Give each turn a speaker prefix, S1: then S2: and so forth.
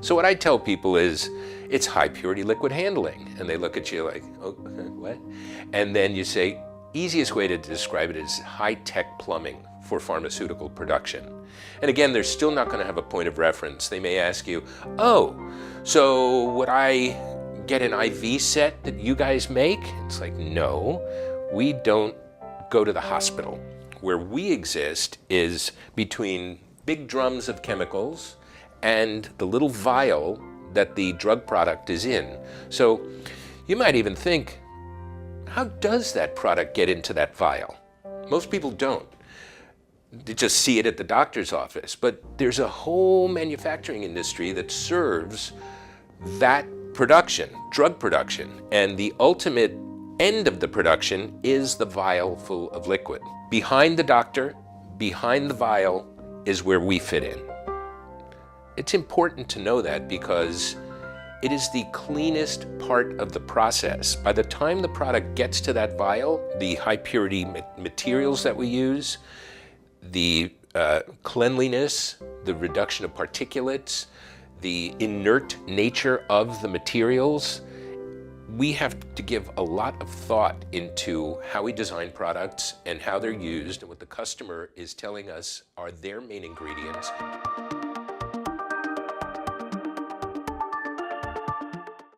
S1: So what I tell people is, it's high purity liquid handling. And they look at you like, oh, what? And then you say, easiest way to describe it is high-tech plumbing for pharmaceutical production. And again, they're still not going to have a point of reference. They may ask you, oh, so would I get an IV set that you guys make? It's like, no, we don't go to the hospital. Where we exist is between big drums of chemicals and the little vial that the drug product is in. So you might even think, how does that product get into that vial? Most people don't. They just see it at the doctor's office. But there's a whole manufacturing industry that serves that production, drug production. And the ultimate end of the production is the vial full of liquid. Behind the doctor, behind the vial, is where we fit in. It's important to know that because it is the cleanest part of the process. By the time the product gets to that vial, the high purity materials that we use, the cleanliness, the reduction of particulates, the inert nature of the materials, we have to give a lot of thought into how we design products and how they're used and what the customer is telling us are their main ingredients.